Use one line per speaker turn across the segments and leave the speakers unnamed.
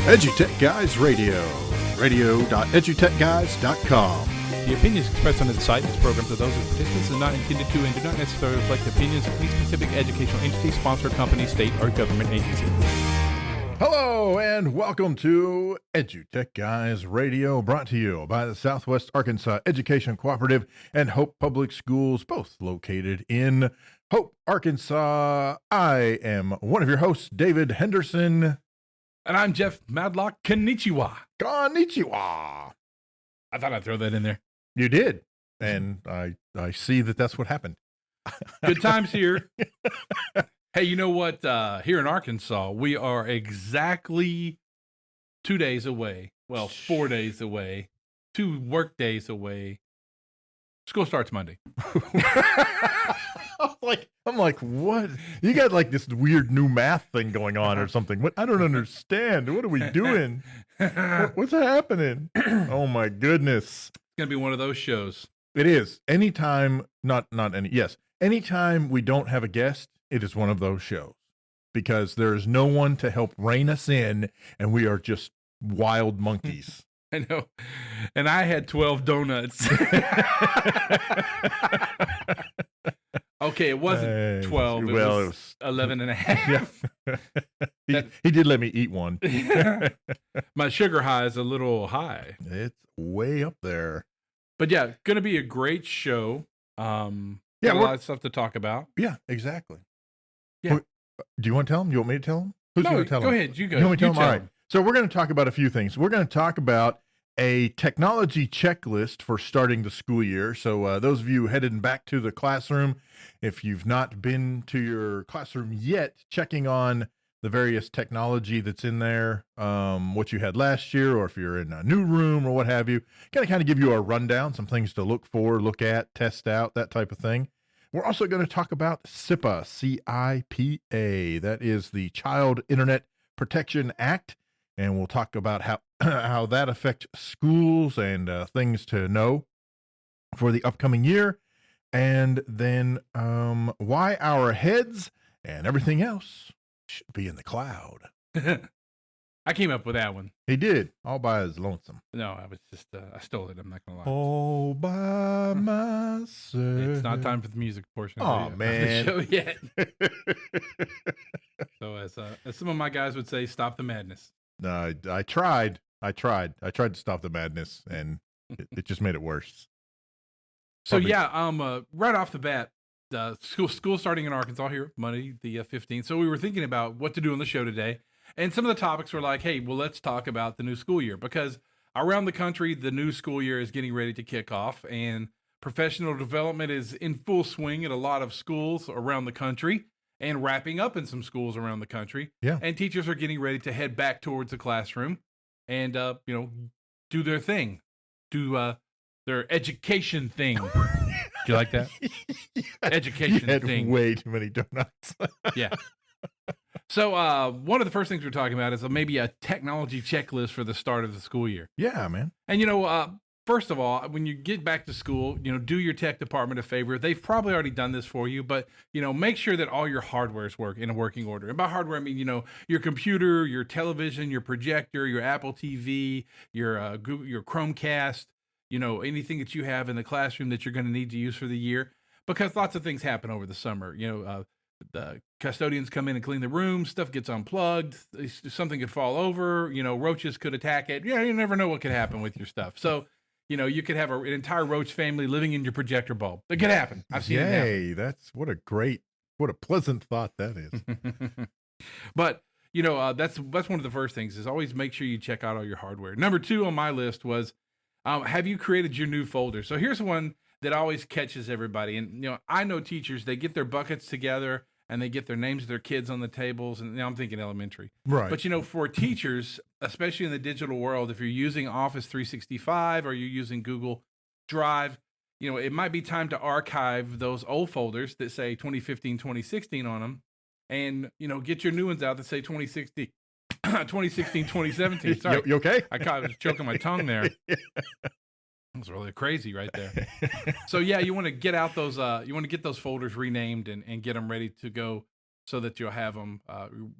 EduTechGuys Radio, radio.edutechguys.com.
The opinions expressed on the site and its programs are those of participants and not intended to and do not necessarily reflect the opinions of any specific educational entity, sponsor, company, state, or government agency.
Hello and welcome to EduTechGuys Radio, brought to you by the Southwest Arkansas Education Cooperative and Hope Public Schools, both located in Hope, Arkansas. I am one of your hosts, David Henderson.
And I'm Jeff Madlock. Konnichiwa.
Konnichiwa.
I thought I'd throw that in there.
You did, and I see that that's what happened.
Good times here. Hey, you know what? Here in Arkansas, we are exactly 2 days away. Well, 4 days away. 2 work days away. School starts Monday.
I'm like, what? You got like this weird new math thing going on or something. What? I don't understand. What are we doing? What's happening? Oh my goodness.
It's going to be one of those shows.
It is. Anytime, anytime we don't have a guest, it is one of those shows because there is no one to help rein us in and we are just wild monkeys.
I know. And I had 12 donuts. Okay, it wasn't 12. It was 11 and a half.
Yeah. He did let me eat one.
My sugar high is a little high.
It's way up there.
But yeah, going to be a great show. A lot of stuff to talk about.
Yeah, exactly.
Yeah.
Do you want to tell him? You want me to tell him? Who's going to tell him?
Go ahead. You go.
You want me to tell him? All right.
Him.
So we're going to talk about a few things. We're going to talk about a technology checklist for starting the school year. So those of you headed back to the classroom, if you've not been to your classroom yet, checking on the various technology that's in there, what you had last year, or if you're in a new room or what have you, kind of give you a rundown, some things to look for, look at, test out, that type of thing. We're also going to talk about CIPA, C-I-P-A. That is the Child Internet Protection Act. And we'll talk about how that affects schools and things to know for the upcoming year. And then why our heads and everything else should be in the cloud.
I came up with that one.
He did, all by his lonesome.
No, I was just, I stole it. I'm not going to lie.
All by myself.
It's not time for the music portion
of the
show yet. So as some of my guys would say, stop the madness.
No, I tried to stop the madness, and it just made it worse.
So right off the bat, school starting in Arkansas here, Monday the 15th. So we were thinking about what to do on the show today, and some of the topics were like, hey, well, let's talk about the new school year, because around the country, the new school year is getting ready to kick off, and professional development is in full swing at a lot of schools around the country. And wrapping up in some schools around the country. Yeah. And teachers are getting ready to head back towards the classroom and, do their thing, do their education thing. Do you like that? Education thing.
Way too many donuts.
Yeah. So one of the first things we're talking about is maybe a technology checklist for the start of the school year.
Yeah, man.
And, first of all, when you get back to school, do your tech department a favor. They've probably already done this for you, but, make sure that all your hardwares work in a working order. And by hardware, I mean, your computer, your television, your projector, your Apple TV, your Google, your Chromecast, anything that you have in the classroom that you're going to need to use for the year, because lots of things happen over the summer. The custodians come in and clean the room, stuff gets unplugged, something could fall over, roaches could attack it. Yeah, you never know what could happen with your stuff. So, you could have an entire roach family living in your projector bulb. It could happen. I've seen it happen.
Yay, that's what a pleasant thought that is.
But, that's one of the first things is always make sure you check out all your hardware. Number 2 on my list was, have you created your new folder? So here's one that always catches everybody. And, I know teachers, they get their buckets together and they get their names of their kids on the tables. And now I'm thinking elementary.
Right.
But, for teachers, especially in the digital world, if you're using Office 365 or you're using Google Drive, it might be time to archive those old folders that say 2015, 2016 on them and, get your new ones out that say 2016, 2017. Sorry.
You okay?
I was choking my tongue there. That was really crazy right there. So yeah, you want to get out those, you want to get those folders renamed and get them ready to go so that you'll have them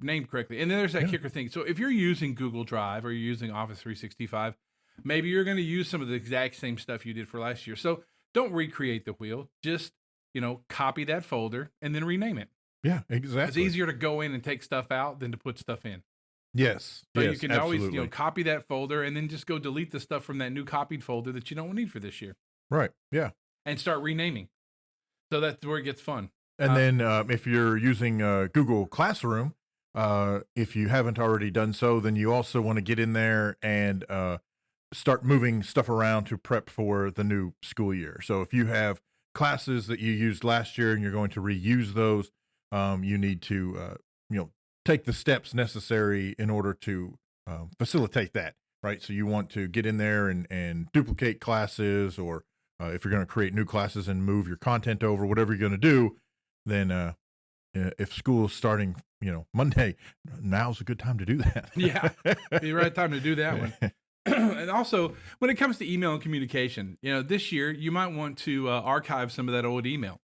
named correctly. And then there's that
Yeah.
kicker thing. So if you're using Google Drive or you're using Office 365, maybe you're going to use some of the exact same stuff you did for last year. So don't recreate the wheel. Just, copy that folder and then rename it.
Yeah,
It's
exactly.
easier to go in and take stuff out than to put stuff in.
Yes.
So
yes,
you can
absolutely.
always, copy that folder and then just go delete the stuff from that new copied folder that you don't need for this year
Right. Yeah.
and start renaming. So that's where it gets fun.
And then if you're using Google Classroom, if you haven't already done so, then you also want to get in there and start moving stuff around to prep for the new school year. So if you have classes that you used last year and you're going to reuse those, you need to take the steps necessary in order to facilitate that. Right. So you want to get in there and duplicate classes, or if you're going to create new classes and move your content over, whatever you're going to do, then if school is starting, Monday, now's a good time to do that.
Yeah, be the right time to do that one. And also, when it comes to email and communication, this year you might want to archive some of that old email.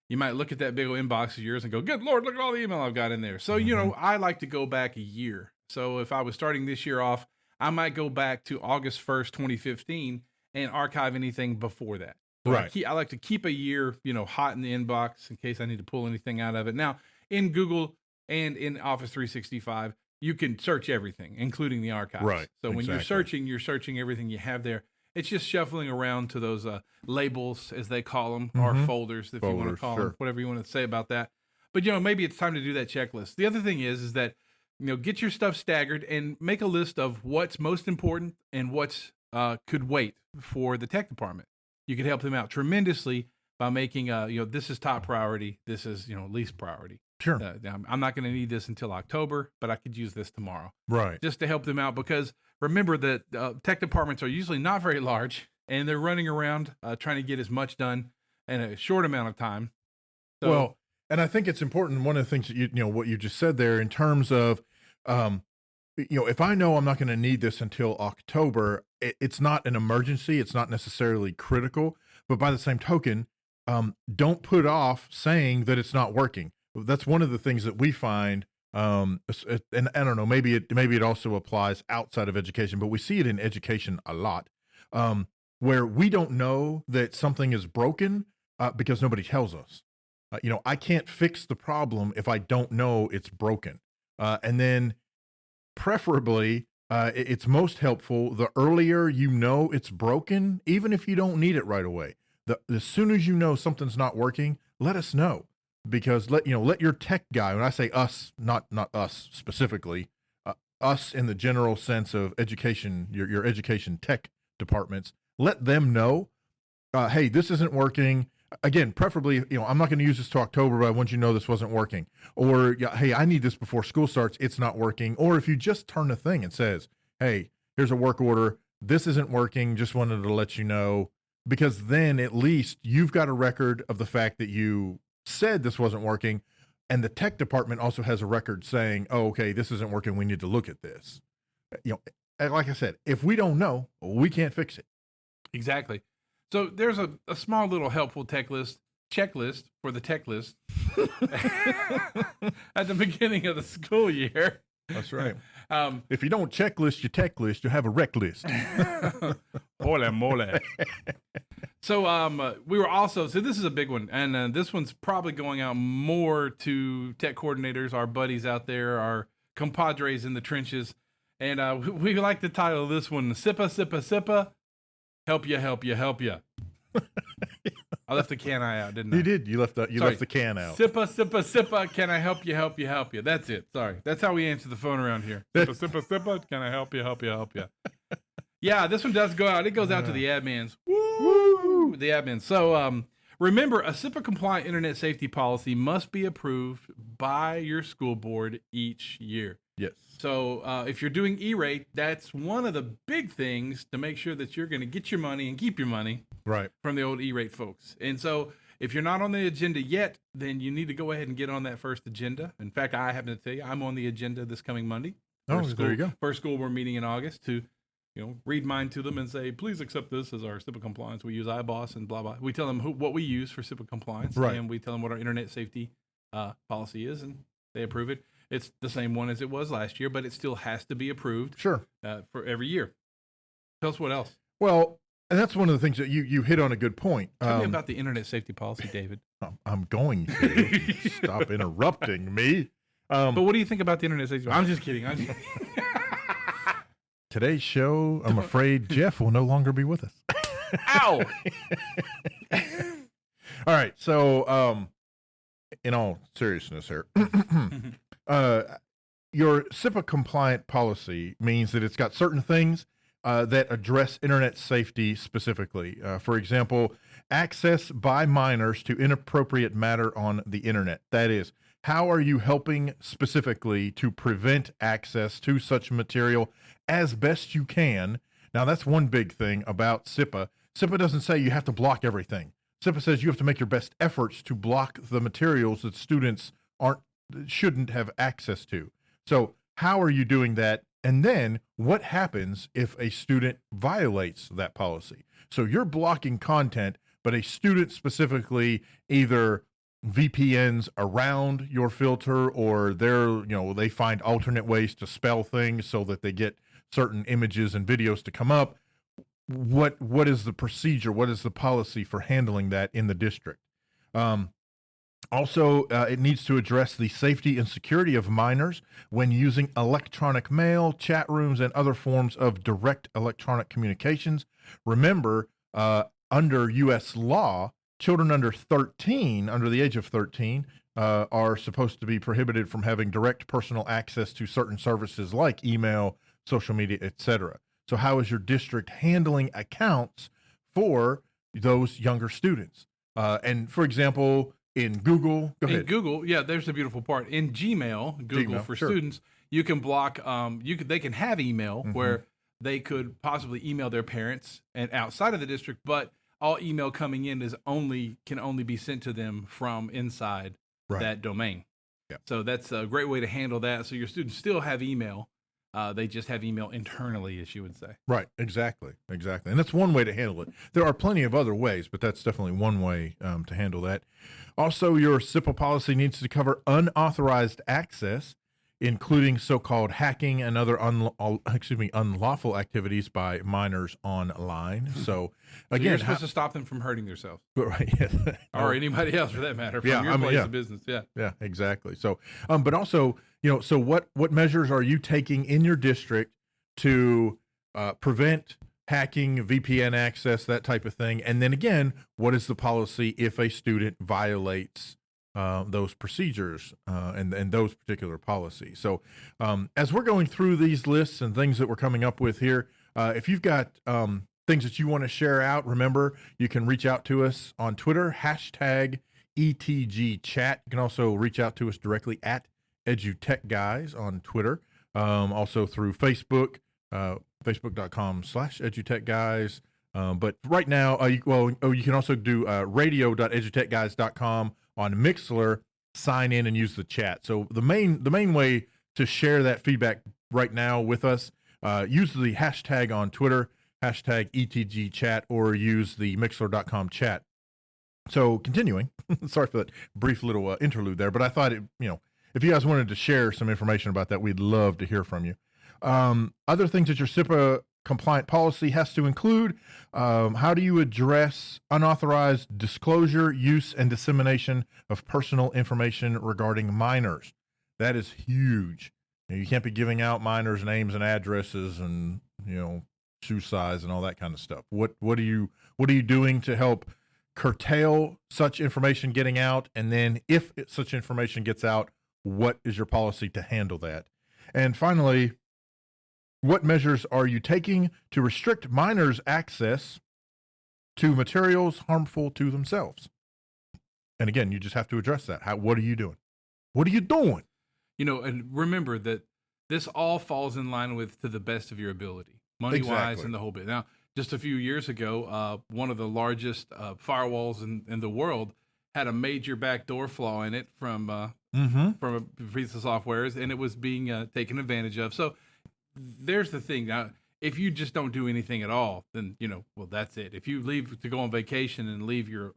You might look at that big old inbox of yours and go, good Lord, look at all the email I've got in there. So, I like to go back a year. So if I was starting this year off, I might go back to August 1st, 2015 and archive anything before that. So
Right.
I like to keep a year, hot in the inbox in case I need to pull anything out of it. Now, in Google and in Office 365, you can search everything, including the archives.
Right,
So when you're
exactly.
searching everything you have there. It's just shuffling around to those labels, as they call them, or
Mhm.
folders, if you want to
Folders,
call them,
sure.
whatever you want to say about that. But maybe it's time to do that checklist. The other thing is that get your stuff staggered and make a list of what's most important and what's could wait for the tech department. You could help them out tremendously by making this is top priority, this is least priority.
Sure.
I'm not going to need this until October, but I could use this tomorrow,
Right.
just to help them out, because remember that tech departments are usually not very large and they're running around trying to get as much done in a short amount of time. So,
Well, and I think it's important. One of the things that what you just said there in terms of, um, if I know I'm not going to need this until October, it's not an emergency. It's not necessarily critical, but by the same token, don't put off saying that it's not working. That's one of the things that we find. And I don't know, maybe it also applies outside of education, but we see it in education a lot, where we don't know that something is broken because nobody tells us. I can't fix the problem if I don't know it's broken. And then preferably, it's most helpful the earlier you know it's broken, even if you don't need it right away. As soon as you know something's not working, let us know, because let your tech guy. When I say us, not us specifically, us in the general sense of education, your education tech departments, let them know. Hey, this isn't working. Again, preferably, I'm not going to use this till October, but I want you to know this wasn't working. Or, yeah, hey, I need this before school starts. It's not working. Or if you just turn the thing and says, hey, here's a work order. This isn't working. Just wanted to let you know, because then at least you've got a record of the fact that you said this wasn't working. And the tech department also has a record saying, oh, okay, this isn't working. We need to look at this. And like I said, if we don't know, we can't fix it.
exactly. So there's a small little helpful checklist for the tech list at the beginning of the school year.
That's right. If you don't checklist your tech list, you'll have a wreck list.
Mole, mole. So we were also, so this is a big one, and this one's probably going out more to tech coordinators, our buddies out there, our compadres in the trenches. And we like to title this one CIPA, CIPA, CIPA, help you, help you, help you. I left the can I out, didn't I?
You did. You left the can out.
CIPA, CIPA, CIPA, can I help you, help you, help you? That's it. Sorry. That's how we answer the phone around here. CIPA, CIPA, CIPA, can I help you, help you, help you? Yeah, this one does go out. It goes out to the admins. Woo! The admins. So remember, a CIPA compliant internet safety policy must be approved by your school board each year.
Yes.
So if you're doing E-rate, that's one of the big things to make sure that you're going to get your money and keep your money
Right.
from the old E-rate folks. And so if you're not on the agenda yet, then you need to go ahead and get on that first agenda. In fact, I happen to tell you, I'm on the agenda this coming Monday.
Oh, there you go.
First school board meeting in August to, read mine to them and say, please accept this as our CIPA compliance. We use iBoss and blah, blah. We tell them what we use for CIPA compliance.
Right.
And we tell them what our internet safety policy is. And They approve it. It's the same one as it was last year, but it still has to be approved
Sure.
for every year. Tell us what else.
Well, and that's one of the things that you hit on a good point.
Tell me about the internet safety policy, David.
I'm going to stop interrupting me.
But what do you think about the internet safety? I'm just kidding.
Today's show, I'm afraid Jeff will no longer be with us.
Ow!
All right. So, in all seriousness here, your CIPA compliant policy means that it's got certain things that address internet safety specifically. For example, access by minors to inappropriate matter on the internet. That is, how are you helping specifically to prevent access to such material as best you can? Now, that's one big thing about CIPA. CIPA doesn't say you have to block everything. CIPA says you have to make your best efforts to block the materials that students shouldn't have access to. So how are you doing that? And then what happens if a student violates that policy? So you're blocking content, but a student specifically either VPNs around your filter, or they find alternate ways to spell things so that they get certain images and videos to come up. What is the procedure? What is the policy for handling that in the district? Also, it needs to address the safety and security of minors when using electronic mail, chat rooms, and other forms of direct electronic communications. Remember, under U.S. law, children under the age of 13, are supposed to be prohibited from having direct personal access to certain services like email, social media, etc. So how is your district handling accounts for those younger students? And for example, in Google, go ahead.
In Google, yeah, there's the beautiful part. In Google for
sure.
students, you can block. They can have email where they could possibly email their parents and outside of the district, but all email coming in can only be sent to them from inside that domain.
Yeah.
So that's a great way to handle that. So your students still have email. They just have email internally, as you would say.
Right. Exactly. And that's one way to handle it. There are plenty of other ways, but that's definitely one way to handle that. Also, your CIPA policy needs to cover unauthorized access, including so-called hacking and other unlawful activities by minors online. So again,
you're supposed to stop them from hurting themselves,
right?
or anybody else for that matter, from your place of business.
Yeah, exactly. So, but also, so what measures are you taking in your district to prevent hacking, VPN access, that type of thing? And then again, what is the policy if a student violates those procedures and those particular policies? So as we're going through these lists and things that we're coming up with here, if you've got things that you want to share out, remember, you can reach out to us on Twitter, #ETGchat. You can also reach out to us directly at EduTechGuys on Twitter, also through Facebook, facebook.com/EduTechGuys. But right now, you can also do radio.edutechguys.com on Mixlr, sign in and use the chat. So the main way to share that feedback right now with us, use the hashtag on Twitter, #ETGchat, or use the Mixlr.com chat. So continuing, sorry for that brief little interlude there, but I thought if you guys wanted to share some information about that, we'd love to hear from you. Other things that your CIPA compliant policy has to include, how do you address unauthorized disclosure, use, and dissemination of personal information regarding minors? That is huge. You can't be giving out minors' names and addresses and, shoe size and all that kind of stuff. What are you doing to help curtail such information getting out? And then if such information gets out, what is your policy to handle that? And finally, what measures are you taking to restrict minors' access to materials harmful to themselves? And again, you just have to address that. What are you doing? What are you doing?
And remember that this all falls in line with to the best of your ability, money-wise, and the whole bit. Now, just a few years ago, one of the largest firewalls in the world had a major backdoor flaw in it from a piece of software, and it was being taken advantage of. So there's the thing. Now, if you just don't do anything at all, then that's it. If you leave to go on vacation and leave your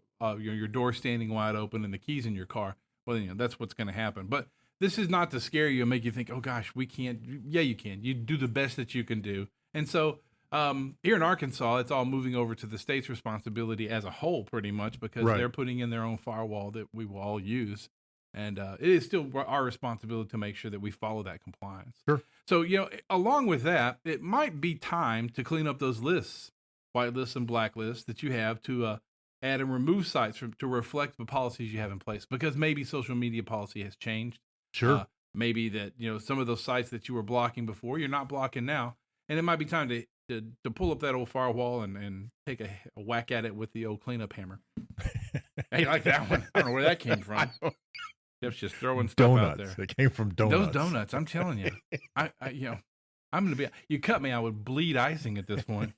door standing wide open and the keys in your car, well, then, that's what's going to happen. But this is not to scare you and make you think, oh gosh, we can't. Yeah, you can. You do the best that you can do. And so here in Arkansas, it's all moving over to the state's responsibility as a whole, pretty much, because
Right.
they're putting in their own firewall that we will all use. And it is still our responsibility to make sure that we follow that compliance.
Sure.
So, along with that, it might be time to clean up those lists, white lists and black lists that you have to add and remove sites to reflect the policies you have in place, because maybe social media policy has changed.
Sure.
Maybe that, some of those sites that you were blocking before, you're not blocking now. And it might be time to pull up that old firewall and take a whack at it with the old cleanup hammer. Hey, like that one. I don't know where that came from. Jeff's just throwing stuff out there.
It came from donuts.
Those donuts, I'm telling you. I'm going to be, you cut me, I would bleed icing at this point.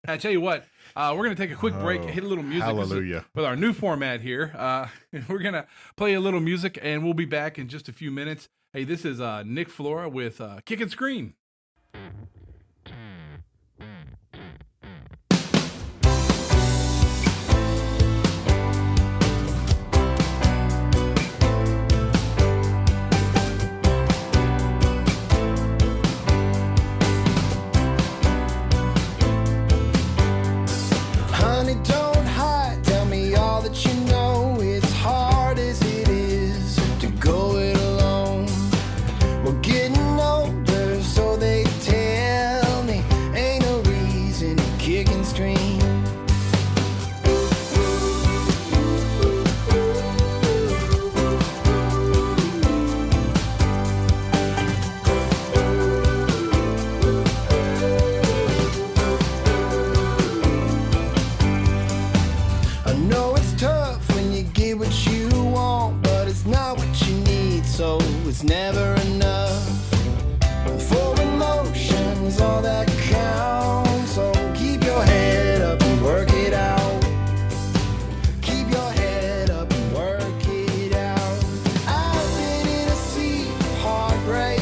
I tell you what, we're going to take a quick break, hit a little music.
Hallelujah.
With our new format here. We're going to play a little music, and we'll be back in just a few minutes. Hey, this is Nick Flora with Kick and Screen.
Honey, don't hide, tell me all that you know. It's hard as it is to go it alone. We're getting older, so they tell me. Ain't no reason to kick and scream. I know it's tough when you get what you want, but it's not what you need, so it's never enough. For emotions, all that counts, so keep your head up and work it out. Keep your head up and work it out. I've been in a sea of heartbreak.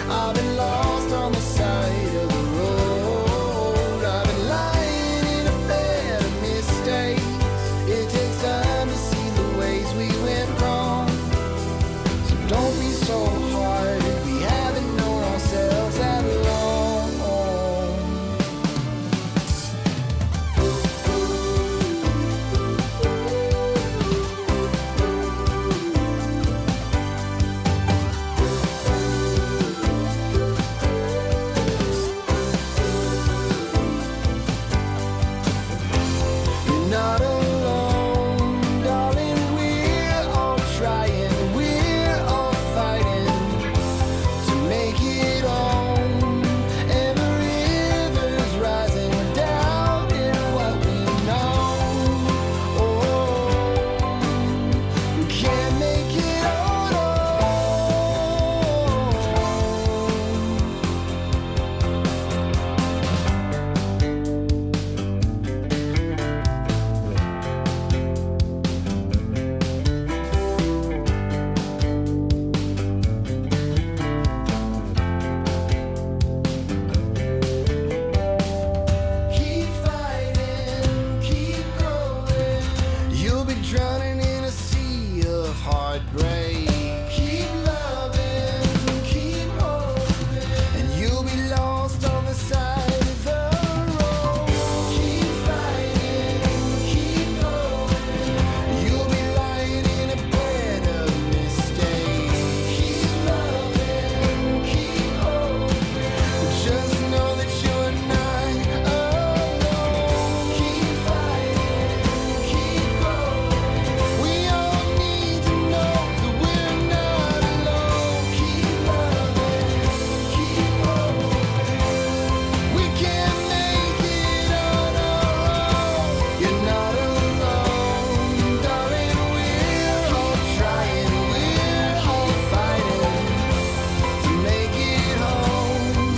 I've been lost on the side of the road. I've been lying in a bed of mistakes. It takes time to see the ways we went wrong. So don't be so hard. We haven't known ourselves that long. You're not alone, darling. We're all trying, we're all fighting to make it on. And the river's rising down in what we know. Oh, we can't make it Keep fighting, keep growing. You'll be drowning in a sea of heartbreak. Keep loving, keep hoping, and you'll be lost on the side of the road. Keep fighting, keep going. You'll be lying in a bed of mistakes. Keep loving, keep hoping. Just know that you're not alone. Keep fighting, keep going. We all need to know that we're not alone. Keep loving, keep hoping. We can make it on our own. You're not alone, darling. We're all trying, we're all fighting to make it home.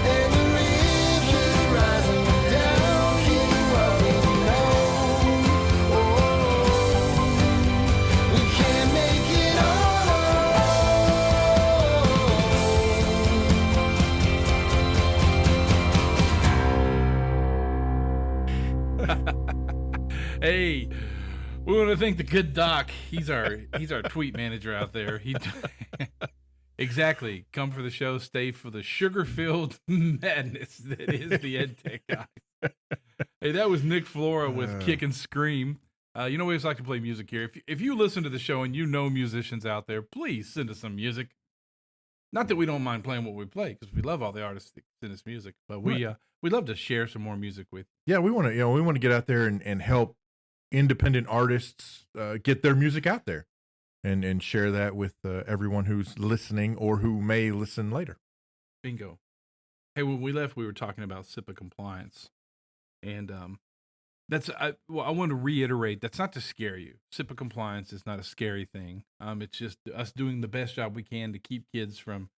And the river's rising down, keep what we know. Oh, we can't make it on our
Hey, We want to thank the good doc. He's our tweet manager out there. Exactly. Come for the show, stay for the sugar-filled madness that is the EdTech guy. Hey, that was Nick Flora with Kick and Scream. We always like to play music here. If you listen to the show and you know musicians out there, please send us some music. Not that we don't mind playing what we play, because we love all the artists that send us music, but we love to share some more music with.
Yeah, we want to get out there and help independent artists get their music out there, and share that with everyone who's listening or who may listen later.
Bingo. Hey, when we left, we were talking about CIPA compliance, and I want to reiterate, that's not to scare you. CIPA compliance is not a scary thing. It's just us doing the best job we can to keep kids from,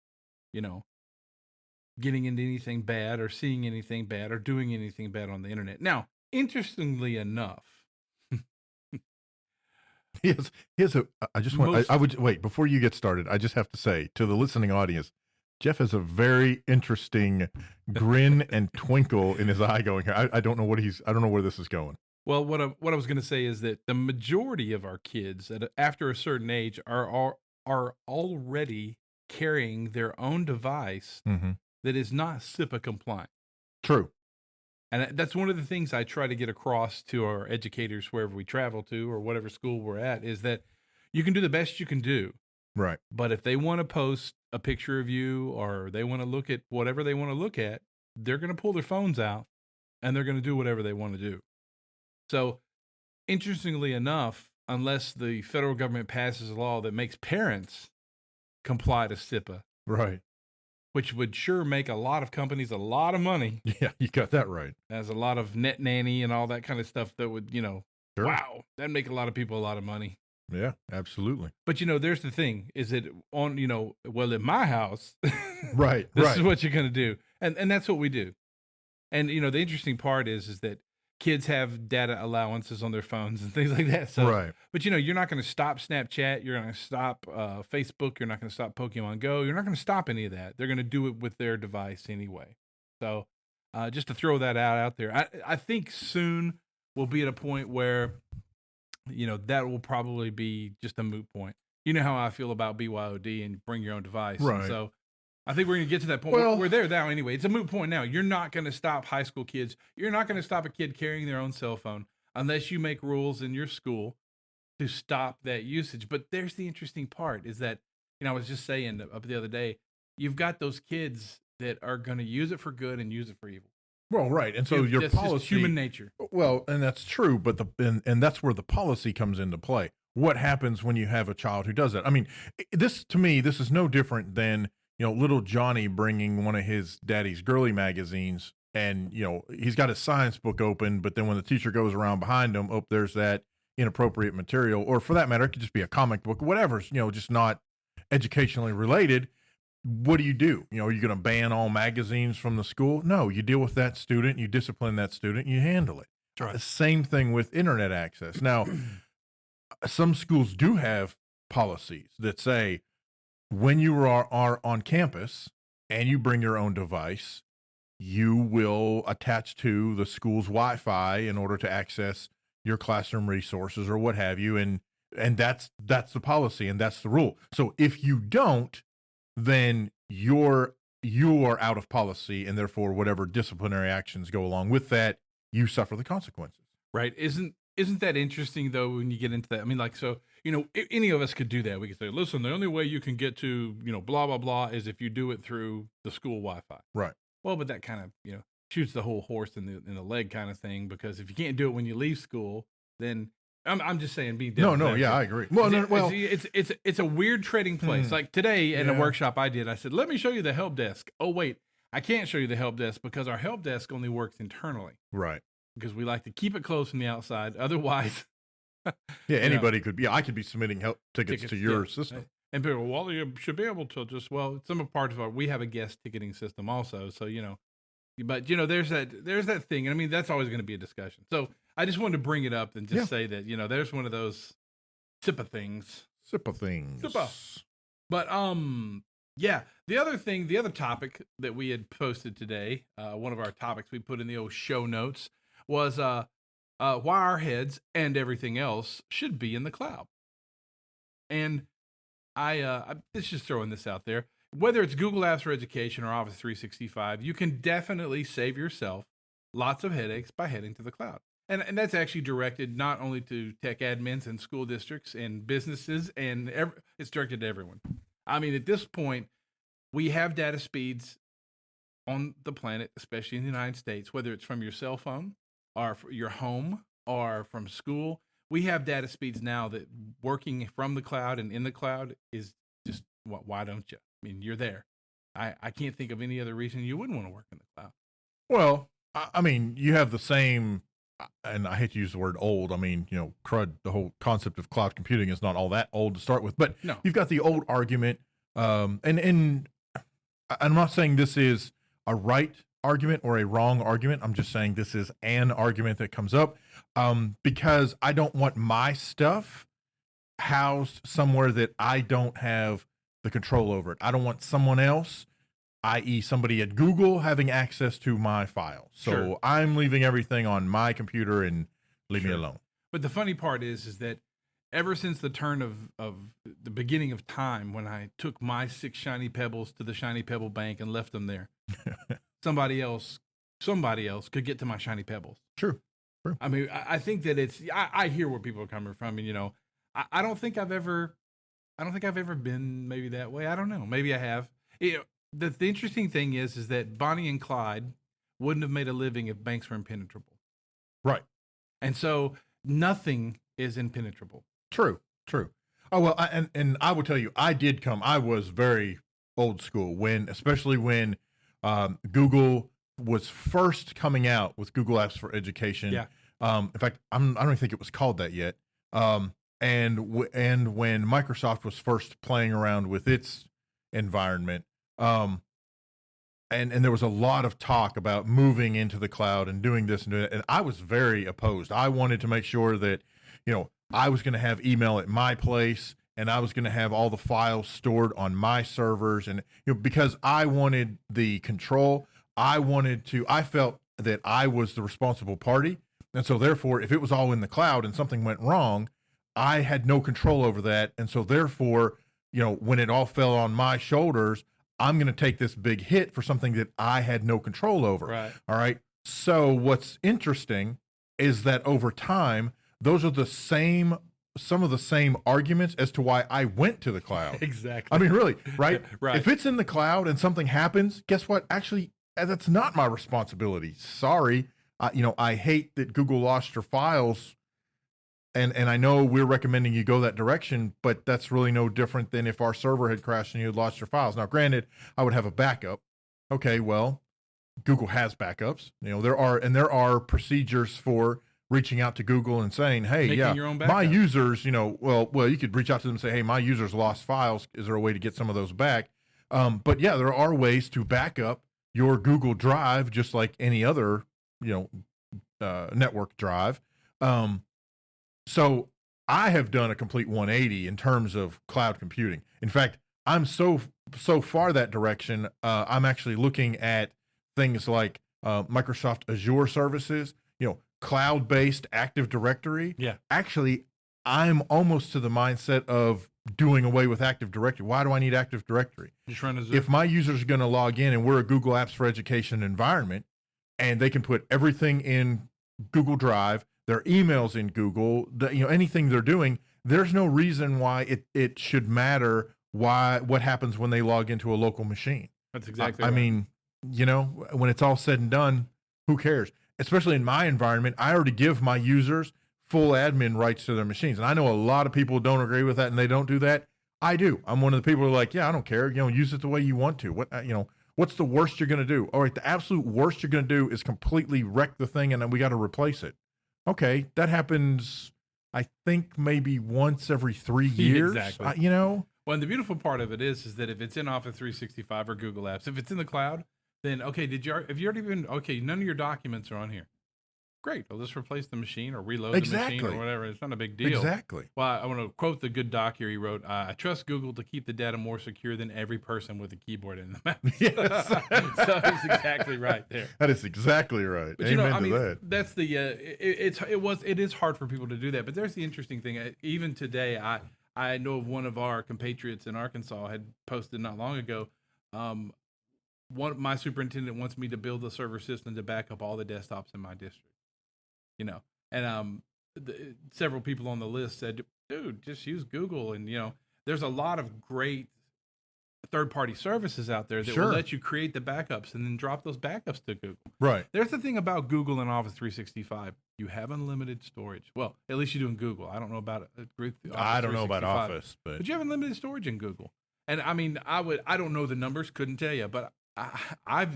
getting into anything bad or seeing anything bad or doing anything bad on the internet. Now, interestingly enough,
I would wait before you get started. I just have to say to the listening audience, Jeff has a very interesting grin and twinkle in his eye going here. I don't know I don't know where this is going.
Well, what I was going to say is that the majority of our kids after a certain age are already carrying their own device that is not CIPA compliant.
True.
And that's one of the things I try to get across to our educators wherever we travel to or whatever school we're at, is that you can do the best you can do.
Right.
But if they want to post a picture of you or they want to look at whatever they want to look at, they're going to pull their phones out and they're going to do whatever they want to do. So interestingly enough, unless the federal government passes a law that makes parents comply to CIPA,
right,
which would sure make a lot of companies a lot of money.
Yeah, you got that right.
As a lot of net nanny and all that kind of stuff that would,
Sure.
Wow, that'd make a lot of people a lot of money.
Yeah, absolutely.
But there's the thing, is that on, in my house,
right,
this is what you're going to do. And that's what we do. And, the interesting part is that kids have data allowances on their phones and things like that. So,
right.
But, you're not going to stop Snapchat. You're not going to stop Facebook. You're not going to stop Pokemon Go. You're not going to stop any of that. They're going to do it with their device anyway. So just to throw that out there, I think soon we'll be at a point where, that will probably be just a moot point. You know how I feel about BYOD and bring your own device.
Right.
And so I think we're going to get to that point.
Well,
we're there now anyway. It's a moot point now. You're not going to stop high school kids. You're not going to stop a kid carrying their own cell phone unless you make rules in your school to stop that usage. But there's the interesting part is that, I was just saying the other day, you've got those kids that are going to use it for good and use it for evil.
Well, right. And so your
that's
policy,
just human nature.
Well, and that's true, but and that's where the policy comes into play. What happens when you have a child who does that? I mean, this is no different than, little Johnny bringing one of his daddy's girly magazines and, he's got his science book open, but then when the teacher goes around behind him, there's that inappropriate material, or for that matter, it could just be a comic book, whatever's, just not educationally related. What do? Are you going to ban all magazines from the school? No, you deal with that student, you discipline that student, you handle it.
Right.
The same thing with internet access. Now, some schools do have policies that say when you are on campus and you bring your own device, you will attach to the school's Wi-Fi in order to access your classroom resources or what have you. And that's the policy and that's the rule. So if you don't, then you are out of policy, and therefore whatever disciplinary actions go along with that, you suffer the consequences.
Right. Isn't that interesting though, when you get into that? I mean, any of us could do that. We could say, listen, the only way you can get to, blah, blah, blah is if you do it through the school Wi-Fi.
Right.
Well, but that kind of, shoots the whole horse in the leg kind of thing, because if you can't do it when you leave school, then I'm just saying, be different.
No, yeah, I agree.
It's a weird trading place. Like today in a workshop I did, I said, let me show you the help desk. Oh, wait, I can't show you the help desk because our help desk only works internally.
Right.
Because we like to keep it closed from the outside. Otherwise,
yeah, anybody could be. I could be submitting help tickets to your system.
And people, well, you should be able to some parts of we have a guest ticketing system also. So, but there's that thing. And I mean, that's always going to be a discussion. So I just wanted to bring it up and just say that, there's one of those CIPA things. CIPA. But, the other topic that we had posted today, one of our topics we put in the old show notes was, why our heads and everything else should be in the cloud. And it's just throwing this out there. Whether it's Google Apps for Education or Office 365, you can definitely save yourself lots of headaches by heading to the cloud. And that's actually directed not only to tech admins and school districts and businesses, and it's directed to everyone. I mean, at this point, we have data speeds on the planet, especially in the United States, whether it's from your cell phone or your home or from school. We have data speeds now that working from the cloud and in the cloud is just, why don't you? I mean, you're there. I can't think of any other reason you wouldn't want to work in the cloud.
Well, I mean, you have the same, and I hate to use the word old. I mean, crud, the whole concept of cloud computing is not all that old to start with, but
No.
you've got the old argument. And I'm not saying this is a right argument or a wrong argument. I'm just saying this is an argument that comes up because I don't want my stuff housed somewhere that I don't have the control over it. I don't want someone else, i.e. somebody at Google, having access to my files. So
Sure.
I'm leaving everything on my computer and leave me
Sure.
alone.
But the funny part is that ever since the turn of the beginning of time, when I took my 6 shiny pebbles to the shiny pebble bank and left them there, somebody else could get to my shiny pebbles.
True.
I mean, I think that I hear where people are coming from, and I don't think I've ever been maybe that way. I don't know. Maybe I have. The interesting thing is that Bonnie and Clyde wouldn't have made a living if banks were impenetrable.
Right.
And so nothing is impenetrable.
True. Oh, well, and I will tell you, I was very old school especially when Google was first coming out with Google Apps for Education.
Yeah.
In fact, I don't even think it was called that yet. And when Microsoft was first playing around with its environment, and there was a lot of talk about moving into the cloud and doing this and doing that, and I was very opposed. I wanted to make sure that, I was going to have email at my place and I was going to have all the files stored on my servers, and because I wanted the control, I felt that I was the responsible party, and so therefore, if it was all in the cloud and something went wrong, I had no control over that, and so therefore, when it all fell on my shoulders, I'm going to take this big hit for something that I had no control over.
Right.
All right. So what's interesting is that over time, those are some of the same arguments as to why I went to the cloud.
Exactly.
I mean, really, right?
Right.
If it's in the cloud and something happens, guess what? Actually, that's not my responsibility. Sorry. I hate that Google lost your files. And I know we're recommending you go that direction, but that's really no different than if our server had crashed and you had lost your files. Now, granted, I would have a backup. Okay, well, Google has backups. There are procedures for reaching out to Google and saying, hey,
Making your own
my
backup.
users, well, you could reach out to them and say, hey, my users lost files. Is there a way to get some of those back? But yeah, there are ways to back up your Google Drive, just like any other, network drive. So I have done a complete 180 in terms of cloud computing. In fact, I'm so far that direction. I'm actually looking at things like Microsoft Azure services, cloud-based Active Directory.
Yeah.
Actually, I'm almost to the mindset of doing away with Active Directory. Why do I need Active Directory?
Just run as
If my users are going to log in and we're a Google Apps for Education environment, and they can put everything in Google Drive, their emails in Google, anything they're doing, there's no reason why it should matter what happens when they log into a local machine.
That's exactly
I
right.
mean, when it's all said and done, who cares? Especially in my environment, I already give my users full admin rights to their machines. And I know a lot of people don't agree with that and they don't do that. I do. I'm one of the people who are like, yeah, I don't care. Use it the way you want to. What's the worst you're going to do? All right, the absolute worst you're going to do is completely wreck the thing and then we got to replace it. Okay, that happens, I think, maybe once every 3 years.
Exactly.
Well,
and the beautiful part of it is that if it's in Office 365 or Google Apps, if it's in the cloud, then okay, have you already been, okay, none of your documents are on here. great. I'll just replace the machine or reload the machine
Exactly.
or whatever. It's not a big deal.
Exactly.
Well, I want to quote the good doc here. He wrote, I trust Google to keep the data more secure than every person with a keyboard in the mouse.
Yes.
So he's exactly right there.
That is exactly right.
But
Amen to that.
that's the it is hard for people to do that. But there's the interesting thing. Even today, I know of one of our compatriots in Arkansas had posted not long ago. My superintendent wants me to build a server system to back up all the desktops in my district. And several people on the list said, "Dude, just use Google." And there's a lot of great third-party services out there that
Sure.
will let you create the backups and then drop those backups to Google.
Right.
There's the thing about Google and Office 365. You have unlimited storage. Well, at least you do in Google. I don't know about
I don't know about
365.
Office,
But you have unlimited storage in Google. And I mean, I don't know the numbers, couldn't tell you, but I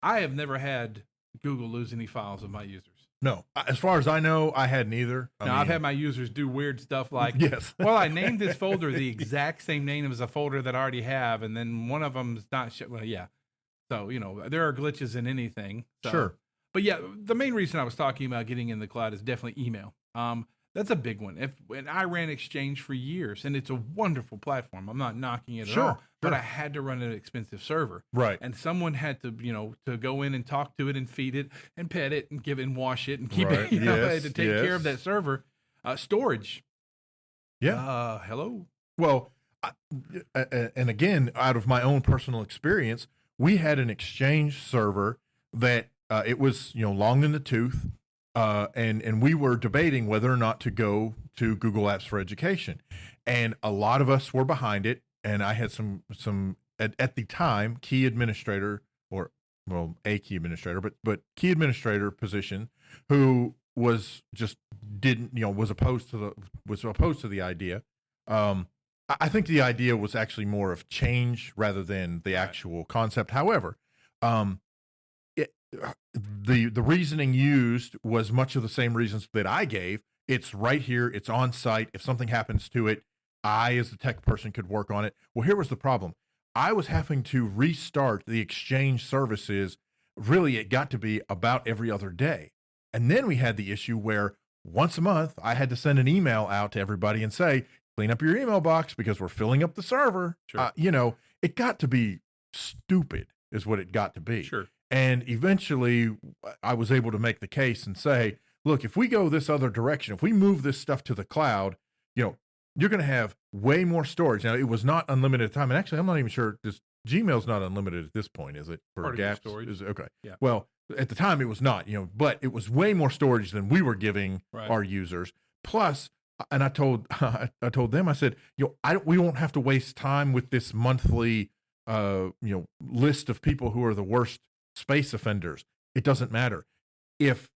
have never had Google lose any files of my users.
no. As far as I know, I hadn't either.
I've had my users do weird stuff like,
yes.
well, I named this folder the exact same name as a folder that I already have, and then one of them's not. Well, yeah. So there are glitches in anything. So.
Sure.
But yeah, the main reason I was talking about getting in the cloud is definitely email. That's a big one. And I ran Exchange for years, and it's a wonderful platform. I'm not knocking it at all, but I had to run an expensive server.
Right.
And someone had to, to go in and talk to it and feed it and pet it and give it and wash it and keep it,
Yes,
to take care of that server. Storage.
Yeah.
Hello.
Well, and again, out of my own personal experience, we had an Exchange server that it was long in the tooth, and we were debating whether or not to go to Google Apps for Education, and a lot of us were behind it. And I had some at the time key administrator, or a key administrator, but key administrator position, who was just was opposed to the idea. I think the idea was actually more of change rather than the actual concept. However, the reasoning used was much of the same reasons that I gave. It's right here. It's on site. If something happens to it, I, as the tech person, could work on it. Well, here was the problem. I was having to restart the Exchange services. Really, it got to be about every other day. And then we had the issue where once a month, I had to send an email out to everybody and say, clean up your email box because we're filling up the server.
Sure.
It got to be stupid is what it got to be.
Sure.
And eventually I was able to make the case and say, look, if we go this other direction, if we move this stuff to the cloud, you're going to have way more storage. Now, it was not unlimited time. And actually, I'm not even sure Gmail's not unlimited at this point, is it? For
Part of your
gaps?
storage.
Okay.
Yeah.
Well, at the time it was not, but it was way more storage than we were giving
Right.
our users. Plus, and I told them, I said, we won't have to waste time with this monthly, list of people who are the worst space offenders. It doesn't matter. If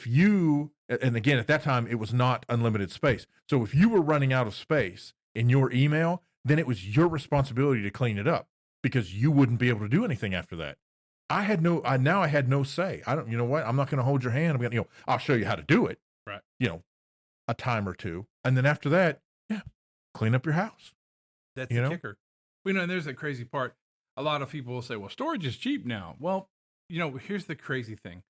you, and again, at that time, it was not unlimited space. So if you were running out of space in your email, then it was your responsibility to clean it up because you wouldn't be able to do anything after that. I had no say. I don't, what? I'm not going to hold your hand. I'm going to, I'll show you how to do it.
Right.
A time or two. And then after that, clean up your house.
That's the kicker. And there's that crazy part. A lot of people will say, well, storage is cheap now. Well, here's the crazy thing.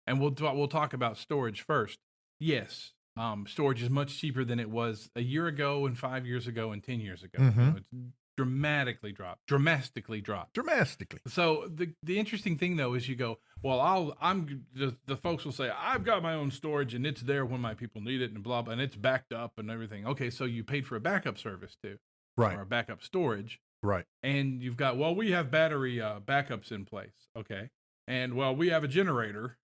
And we'll talk about storage first. Yes, storage is much cheaper than it was a year ago and 5 years ago and 10 years ago.
Mm-hmm.
It's dramatically dropped.
Dramatically.
So the interesting thing though is you go, well, the folks will say, I've got my own storage and it's there when my people need it and blah, blah, and it's backed up and everything. Okay, so you paid for a backup service too.
Right.
Or a backup storage.
Right.
And you've got, we have battery backups in place. Okay. And we have a generator.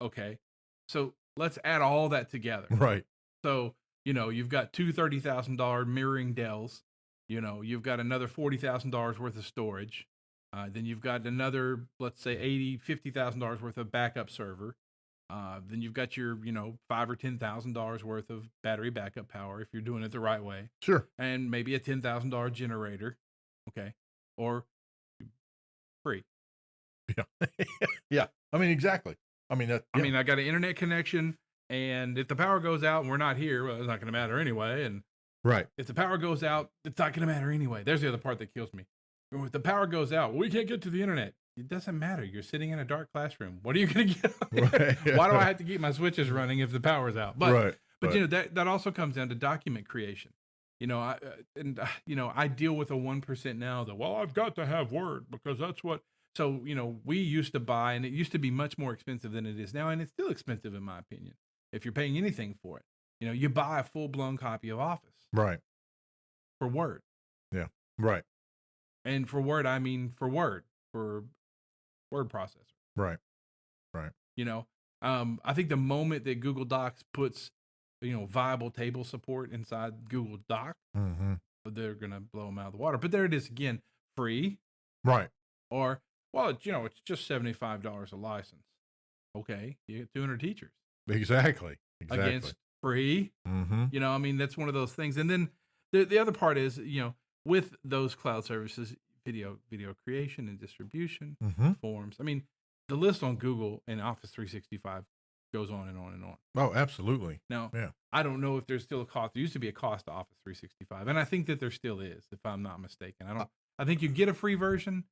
Okay. So let's add all that together.
Right.
So, you've got two $30,000 mirroring Dells. You've got another $40,000 worth of storage. Then you've got another, let's say $50,000 worth of backup server. Then you've got your, $5,000 or $10,000 worth of battery backup power if you're doing it the right way.
Sure.
And maybe a $10,000 generator. Okay. Or free.
Yeah. Yeah. I mean, exactly. I mean,
I got an internet connection, and if the power goes out and we're not here, well, it's not going to matter anyway. And
right.
if the power goes out, it's not going to matter anyway. There's the other part that kills me. If the power goes out, we can't get to the internet. it doesn't matter. You're sitting in a dark classroom. What are you going to get on there?
Right.
Why do I have to keep my switches running if the power's out? But
right.
but you know that also comes down to document creation. You know, you know, I deal with a 1% now that, well, I've got to have Word because that's what. So you know, we used to buy, and it used to be much more expensive than it is now, and it's still expensive in my opinion. If you're paying anything for it, you know, you buy a full blown copy of Office
Right.
for Word,
Yeah. Right.
and for Word I mean for word processor.
Right. Right.
You know, I think the moment that Google Docs puts, you know, viable table support inside Google Doc,
Mm-hmm.
they're gonna blow them out of the water. But there it is again, free
Right.
or well, you know, it's just $75 a license. Okay, you get 200 teachers
Exactly. Exactly.
against free.
Mm-hmm.
You know, I mean, that's one of those things. And then the other part is, you know, with those cloud services, video creation and distribution,
Mm-hmm.
forms. I mean, the list on Google and Office 365 goes on and on and on.
Oh, absolutely.
Now,
Yeah.
I don't know if there's still a cost. There used to be a cost to Office 365, and I think that there still is, if I'm not mistaken. I think you get a free version,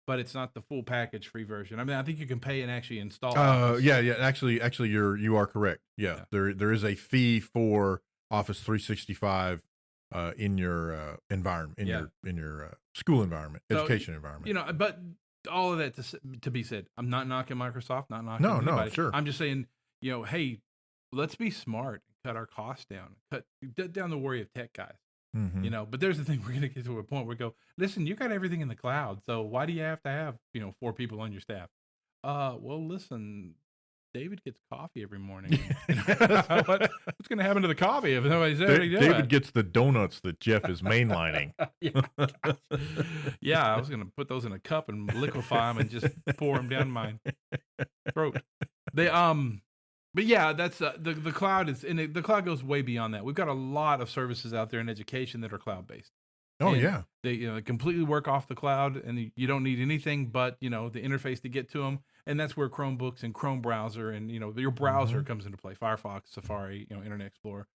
but it's not the full package free version. I mean, I think you can pay and actually install. Office.
Yeah. Actually, you are correct. Yeah.
Yeah.
There is a fee for Office 365 in your environment, in your school environment,
So,
education environment.
You know, but all of that to be said, I'm not knocking Microsoft, not knocking
No,
anybody.
sure.
I'm just saying, you know, hey, let's be smart, cut our costs down, cut down the worry of tech guys.
Mm-hmm.
You know, but there's the thing, we're going to get to a point where we go, listen, you got everything in the cloud. So why do you have to have, you know, 4 people on your staff? Well, listen, David gets coffee every morning. You know, what's going to happen to the coffee if nobody's there?
David gets the donuts that Jeff is mainlining.
Yeah, I was going to put those in a cup and liquefy them and just pour them down my throat. But yeah, that's the cloud is, and the cloud goes way beyond that. We've got a lot of services out there in education that are cloud based.
Oh,
And
yeah.
they, you know, completely work off the cloud, and you don't need anything but, you know, the interface to get to them. And that's where Chromebooks and Chrome browser and, you know, your browser comes into play. Firefox, Safari, you know, Internet Explorer,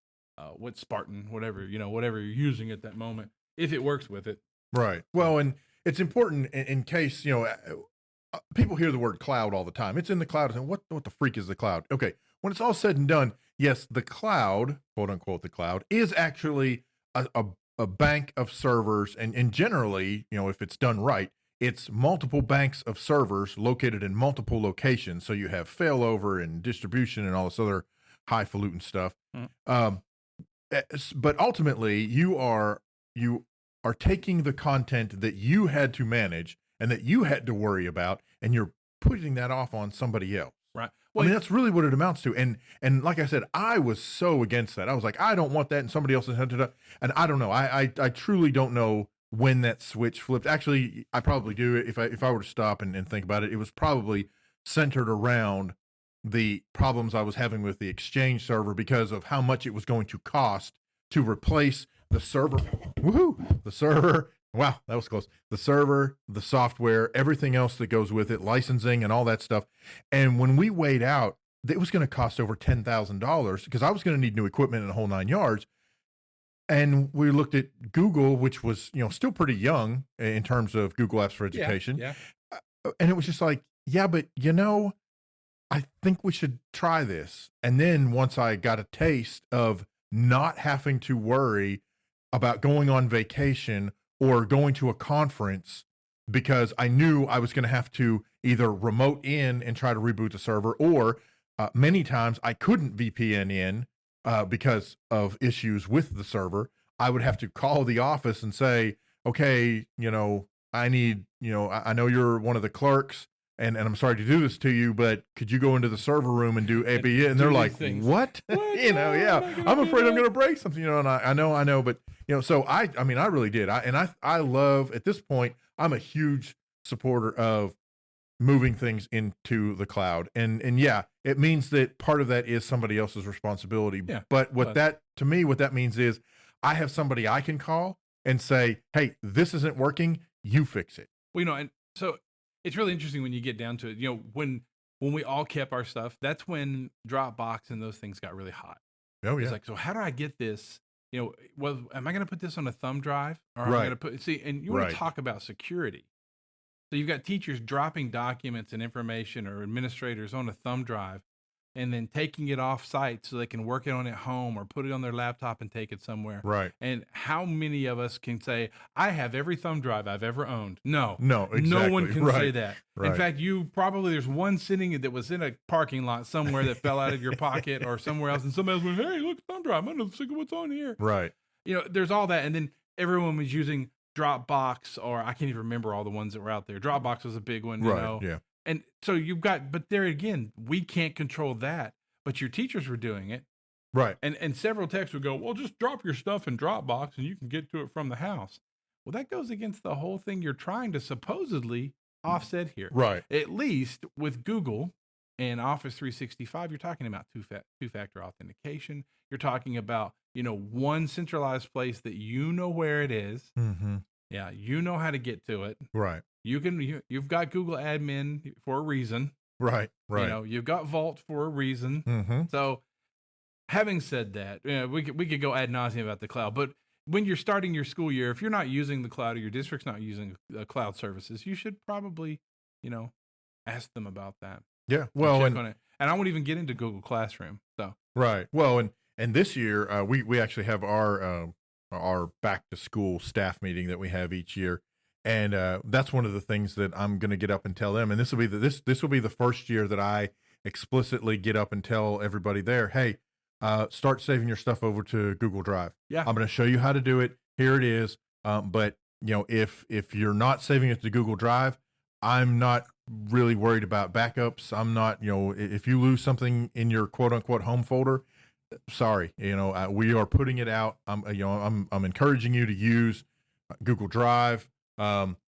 what Spartan, whatever, you know, whatever you're using at that moment, if it works with it.
Right. Well, and it's important in case, you know, people hear the word cloud all the time. It's in the cloud. And what the freak is the cloud? Okay. When it's all said and done, yes, the cloud, quote unquote, the cloud is actually a bank of servers. And generally, you know, if it's done right, it's multiple banks of servers located in multiple locations. So you have failover and distribution and all this other highfalutin stuff. But ultimately, you are taking the content that you had to manage and that you had to worry about, and you're putting that off on somebody else.
Right.
I mean, that's really what it amounts to. And like I said, I was so against that. I was like, I don't want that, and somebody else had to. And I don't know. I truly don't know when that switch flipped. Actually, I probably do. If I were to stop and think about it, it was probably centered around the problems I was having with the Exchange server because of how much it was going to cost to replace the server. Woohoo! The server. Wow, that was close. The server, the software, everything else that goes with it, licensing and all that stuff. And when we weighed out, it was going to cost over $10,000 because I was going to need new equipment and a whole 9 yards. And we looked at Google, which was, you know, still pretty young in terms of Google Apps for Education.
Yeah.
And it was just like, yeah, but you know, I think we should try this. And then once I got a taste of not having to worry about going on vacation or going to a conference, because I knew I was going to have to either remote in and try to reboot the server, or many times I couldn't VPN in because of issues with the server. I would have to call the office and say, okay, you know, I need, you know, I know you're one of the clerks, and I'm sorry to do this to you, but could you go into the server room and do ABA? And they're like, what? You know, yeah, I'm afraid I'm going to break something, you know, and I know, but, you know, so I mean, I really did. I love, at this point, I'm a huge supporter of moving things into the cloud. And yeah, it means that part of that is somebody else's responsibility.
Yeah,
but what that means is I have somebody I can call and say, hey, this isn't working. You fix it.
Well, you know, and so it's really interesting when you get down to it. You know, when we all kept our stuff, that's when Dropbox and those things got really hot.
Oh, yeah.
It's like, so how do I get this? You know, well, am I going to put this on a thumb drive, or am I
Right.
going to put? See, and you want
Right.
to talk about security. So you've got teachers dropping documents and information or administrators on a thumb drive and then taking it off site so they can work it on at home or put it on their laptop and take it somewhere.
Right.
And how many of us can say, I have every thumb drive I've ever owned? No.
Exactly.
No one can say that.
Right.
In fact, there's one sitting that was in a parking lot somewhere that fell out of your pocket or somewhere else. And somebody else went, hey, look, thumb drive. I'm going to see what's on here.
Right.
There's all that. And then everyone was using Dropbox, or I can't even remember all the ones that were out there. Dropbox was a big one,
Yeah.
And so but there again, we can't control that. But your teachers were doing it.
Right.
And several techs would go, well, just drop your stuff in Dropbox and you can get to it from the house. Well, that goes against the whole thing you're trying to supposedly offset here.
Right.
At least with Google and Office 365, you're talking about two-factor authentication. You're talking about, one centralized place that you know where it is.
Mm-hmm.
Yeah, you know how to get to it.
Right.
You've got Google admin for a reason.
Right. Right.
You've got Vault for a reason.
Mm-hmm.
So having said that, we could go ad nauseum about the cloud, but when you're starting your school year, if you're not using the cloud or your district's not using cloud services, you should probably, ask them about that.
Yeah. Well,
and I won't even get into Google Classroom. So
right. Well, and this year we actually have our back to school staff meeting that we have each year. And that's one of the things that I'm going to get up and tell them. And this will be the first year that I explicitly get up and tell everybody there, hey, start saving your stuff over to Google Drive.
Yeah,
I'm going to show you how to do it. Here it is. But if you're not saving it to Google Drive, I'm not really worried about backups. I'm not, if you lose something in your quote unquote home folder, sorry, we are putting it out. I'm encouraging you to use Google Drive.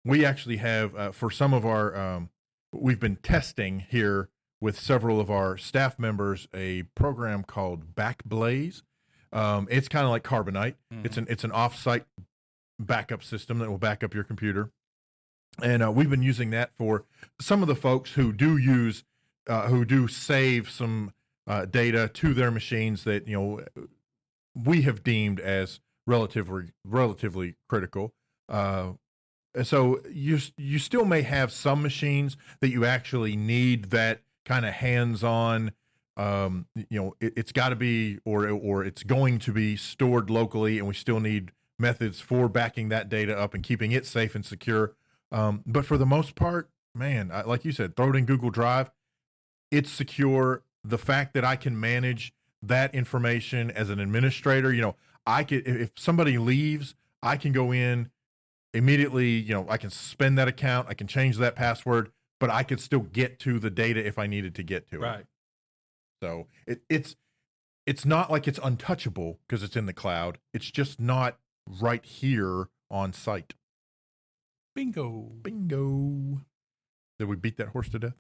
We actually have, for some of our, we've been testing here with several of our staff members, a program called Backblaze. It's kind of like Carbonite. Mm-hmm. It's an offsite backup system that will back up your computer. And we've been using that for some of the folks who do save some data to their machines that, we have deemed as relatively critical. And so you still may have some machines that you actually need that kind of hands-on, it's got to be, or it's going to be stored locally, and we still need methods for backing that data up and keeping it safe and secure. But for the most part, man, like you said, throw it in Google Drive. It's secure. The fact that I can manage that information as an administrator, if somebody leaves, I can go in immediately, I can suspend that account, I can change that password, but I could still get to the data if I needed to get to it.
Right.
So it's not like it's untouchable because it's in the cloud. It's just not right here on site.
Bingo.
Did we beat that horse to death?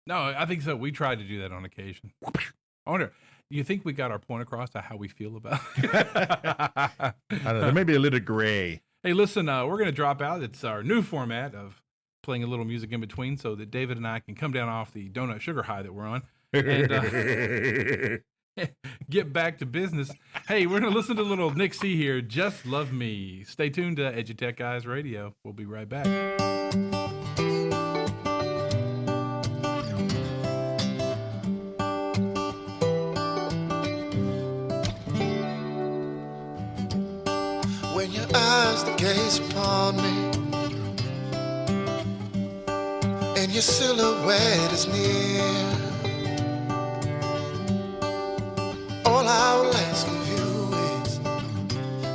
No, I think so. We tried to do that on occasion. I wonder, you think we got our point across to how we feel about it?
I don't know. There may be a little gray.
Hey, listen, we're going to drop out. It's our new format of playing a little music in between so that David and I can come down off the donut sugar high that we're on and get back to business. Hey, we're going to listen to a little Nick C here, Just Love Me. Stay tuned to EduTechGuys Radio. We'll be right back.
When your eyes they gaze upon me, and your silhouette is near, all I will ask of you is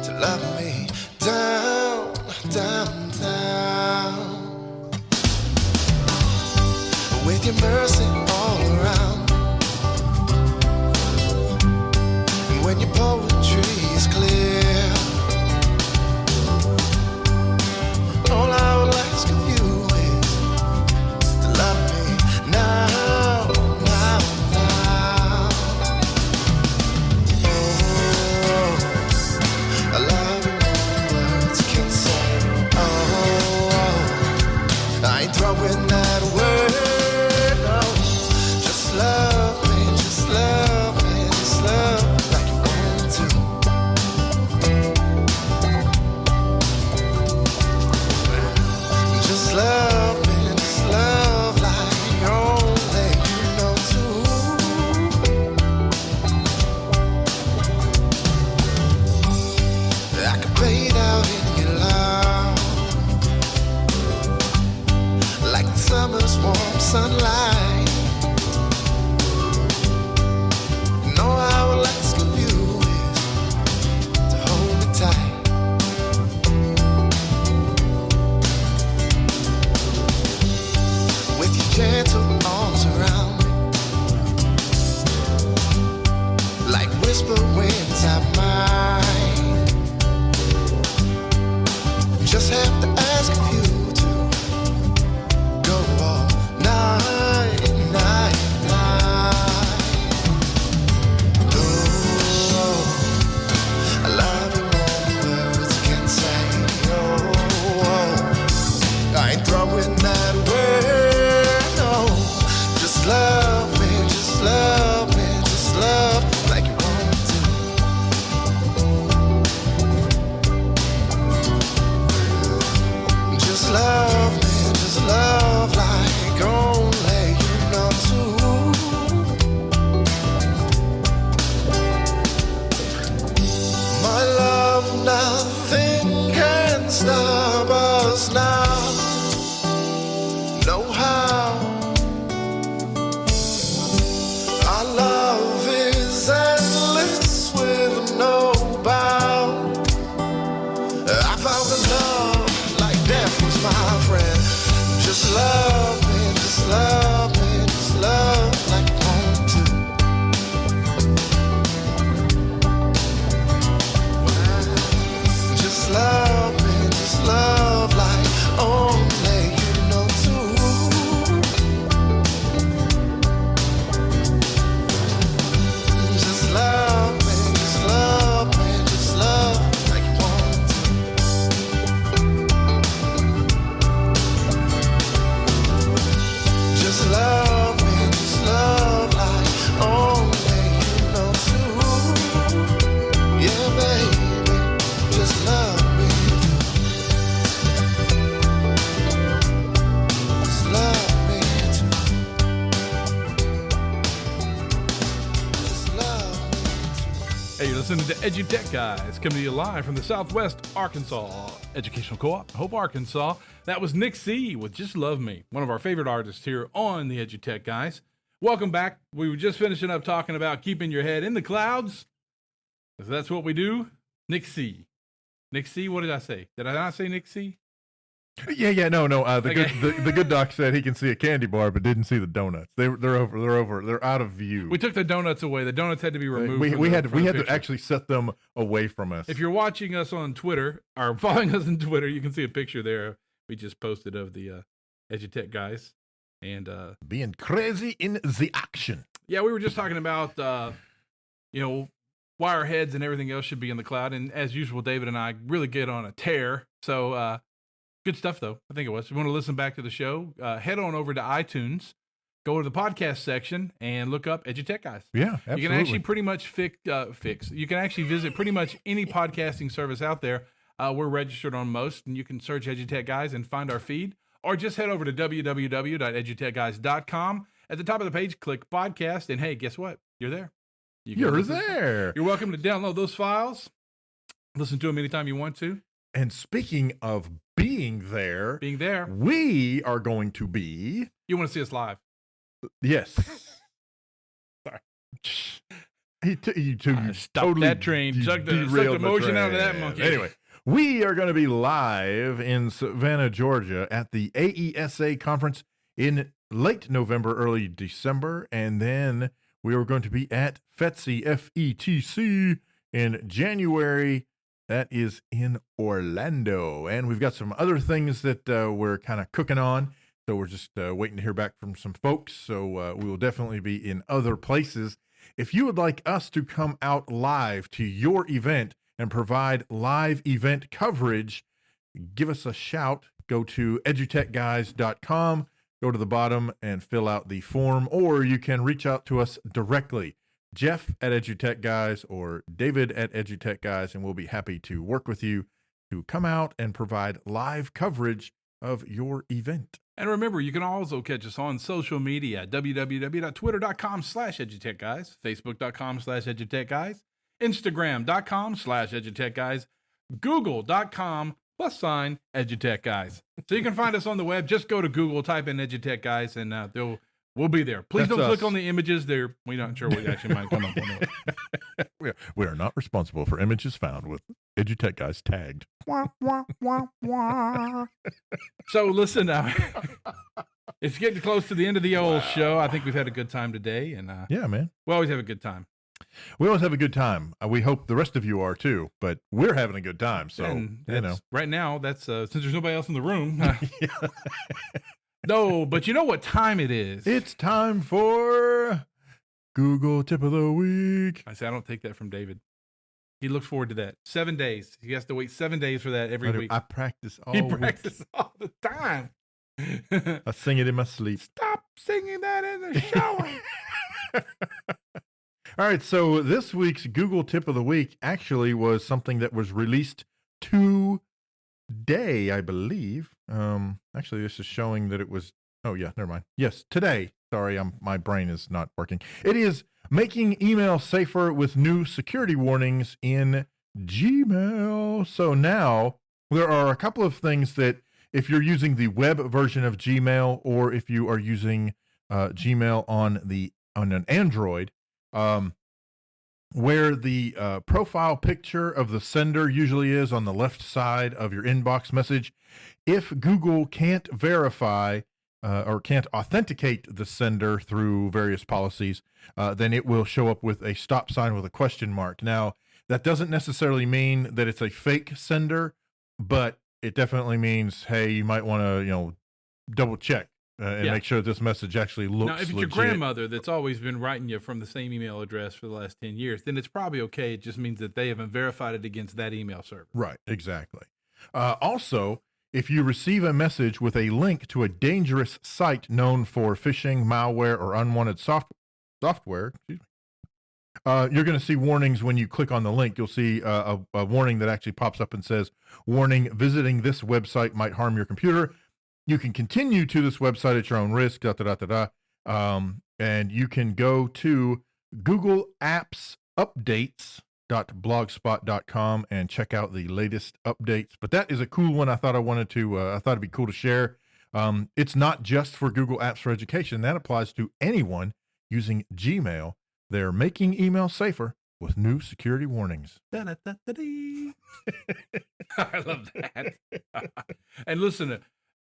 to love me down, down, down, with your mercy all around, and when your poetry is clear, all I will ask of you is to love me now, now, now. Oh, I love you more than words can say. Oh, I ain't throwing that word, no. sunlight. You know I will ask of you is to hold me tight. With your gentle arms around me, like whisper winds at mine. Just have to ask of you to go all night, night, night. Oh, I love you more than words can say. Oh, I ain't throwing that away. No, just love me, just love me, just love like you want to. Just love me, just love like only you know to. My love, nothing can stop us now. No how. Our love is endless with no bound. I found a love like death was my friend. Just love me, just love me, just love like you want to. Just love me, just love like only you know to. Just love me, just love me, just love like you want to. Just love me, just love like only you know to. Yeah, baby, just love me. Just love me too. Just love me too.
Hey, you're listening to EduTech Guys, coming to you live from the Southwest Arkansas Educational Co-op, Hope, Arkansas. That was Nick C. with Just Love Me, one of our favorite artists here on the EduTech Guys. Welcome back. We were just finishing up talking about keeping your head in the clouds, because that's what we do. Nick C. Nick C, what did I say? Did I not say Nick C?
Yeah, no. The
Okay.
the good doc said he can see a candy bar, but didn't see the donuts. They're over. They're out of view.
We took the donuts away. The donuts had to be removed.
We
from the
had to
picture.
actually set them away from us.
If you're watching us on Twitter or following us on Twitter, you can see a picture there we just posted of the EduTech Guys. And
Being crazy in the action.
yeah, we were just talking about, why our heads and everything else should be in the cloud. And as usual, David and I really get on a tear. So good stuff, though. I think it was. If you want to listen back to the show, head on over to iTunes, go to the podcast section, and look up EduTech Guys.
Yeah, absolutely.
You can actually pretty much fix. You can actually visit pretty much any podcasting service out there. We're registered on most, and you can search EduTech Guys and find our feed, or just head over to www.edutechguys.com. At the top of the page, click podcast, and hey, guess what? You're there. You can
You're
listen.
there.
You're welcome to download those files. Listen to them anytime you want to.
And speaking of being there, we are going to be.
You want to see us live?
Yes. Sorry. You
Stop that train. Suck the motion out of that monkey.
Anyway, we are going to be live in Savannah, Georgia at the AESA conference in late November, early December. And then we are going to be at FETC, FETC, in January. That is in Orlando. And we've got some other things that we're kind of cooking on. So we're just waiting to hear back from some folks. So we will definitely be in other places. If you would like us to come out live to your event and provide live event coverage, give us a shout. Go to edutechguys.com, go to the bottom and fill out the form, or you can reach out to us directly. Jeff at EduTech Guys or David at EduTech Guys, and we'll be happy to work with you to come out and provide live coverage of your event.
And remember, you can also catch us on social media at www.twitter.com/edutechguys, facebook.com/edutechguys, instagram.com/edutechguys, google.com +edutechguys. So you can find us on the web. Just go to Google, type in EduTechGuys, and we'll be there. Please don't click on the images. We're not sure what actually might come up on those.
We are not responsible for images found with EduTechGuys tagged.
So listen, it's getting close to the end of the old show. I think we've had a good time today, and
yeah, man,
we always have a good time.
We always have a good time. We hope the rest of you are too, but we're having a good time. So,
right now, that's since there's nobody else in the room. No, but you know what time it is?
It's time for Google Tip of the Week.
I don't take that from David. He looks forward to that. 7 days. He has to wait 7 days for that every week.
I practice all
He practices all the time.
I sing it in my sleep.
Stop singing that in the shower.
All right, so this week's Google Tip of the Week actually was something that was released today, I believe. Actually, this is showing that it was. Oh yeah, never mind. Yes, today. Sorry, my brain is not working. It is making email safer with new security warnings in Gmail. So now there are a couple of things that if you're using the web version of Gmail or if you are using Gmail on an Android, where the profile picture of the sender usually is on the left side of your inbox message, if Google can't verify or can't authenticate the sender through various policies, then it will show up with a stop sign with a question mark. Now, that doesn't necessarily mean that it's a fake sender, but it definitely means, hey, you might want to, double check and make sure this message actually looks
Now, if it's
legit.
your grandmother that's always been writing you from the same email address for the last 10 years, then it's probably okay. It just means that they haven't verified it against that email server.
Right, exactly. Also, if you receive a message with a link to a dangerous site known for phishing, malware, or unwanted software, you're going to see warnings when you click on the link. You'll see a warning that actually pops up and says, warning, visiting this website might harm your computer. You can continue to this website at your own risk, and you can go to Google Apps Updates.blogspot.com and check out the latest updates. But that is a cool one. I thought it'd be cool to share. It's not just for Google Apps for Education. That applies to anyone using Gmail. They're making email safer with new security warnings.
I love that. And listen,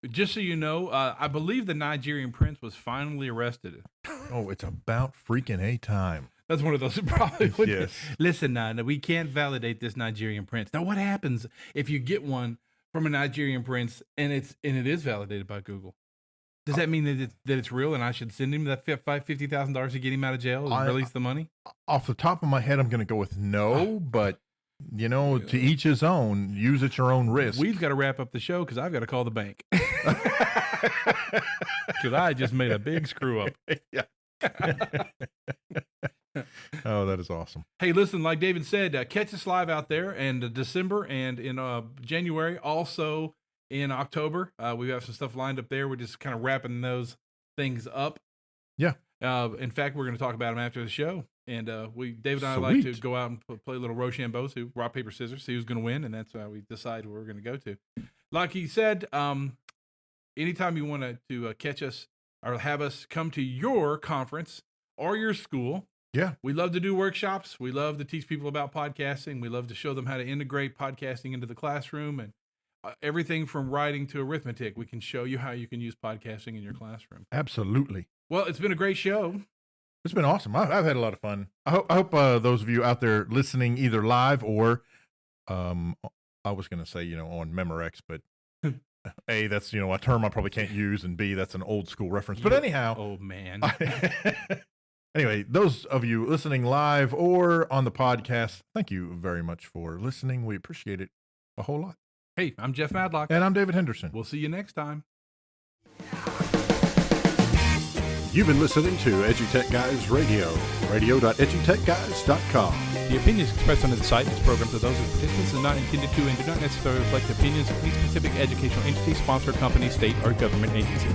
just so you know, I believe the Nigerian prince was finally arrested.
Oh, it's about freaking A time.
That's one of those probably would.
Yes.
Listen, we can't validate this Nigerian prince. Now, what happens if you get one from a Nigerian prince and it is validated by Google? Does that mean that it's real and I should send him that $50,000 to get him out of jail and release the money?
Off the top of my head, I'm going to go with no, but to each his own. Use at your own risk.
We've got to wrap up the show because I've got to call the bank. Because I just made a big screw up.
Yeah. Oh, that is awesome.
Hey, listen, like David said, catch us live out there in December and in January. Also in October, we have some stuff lined up there. We're just kind of wrapping those things up.
Yeah.
In fact, we're going to talk about them after the show. And David and I like to go out and play a little Rochambeau, rock, paper, scissors, see who's going to win. And that's how we decide where we're going to go to. Like he said, anytime you want to catch us or have us come to your conference or your school.
Yeah.
We love to do workshops. We love to teach people about podcasting. We love to show them how to integrate podcasting into the classroom and everything from writing to arithmetic. We can show you how you can use podcasting in your classroom.
Absolutely.
Well, it's been a great show.
It's been awesome. I've had a lot of fun. I hope those of you out there listening either live or I was going to say, on Memorex, but A, that's, a term I probably can't use, and B, that's an old school reference. But anyhow.
Oh, man.
Anyway, those of you listening live or on the podcast, thank you very much for listening. We appreciate it a whole lot.
Hey, I'm Jeff Madlock.
And I'm David Henderson.
We'll see you next time.
You've been listening to EduTech Guys Radio, radio.edutechguys.com.
The opinions expressed on the site and its programs of those of participants are not intended to and do not necessarily reflect the opinions of any specific educational entity, sponsor, company, state, or government agency.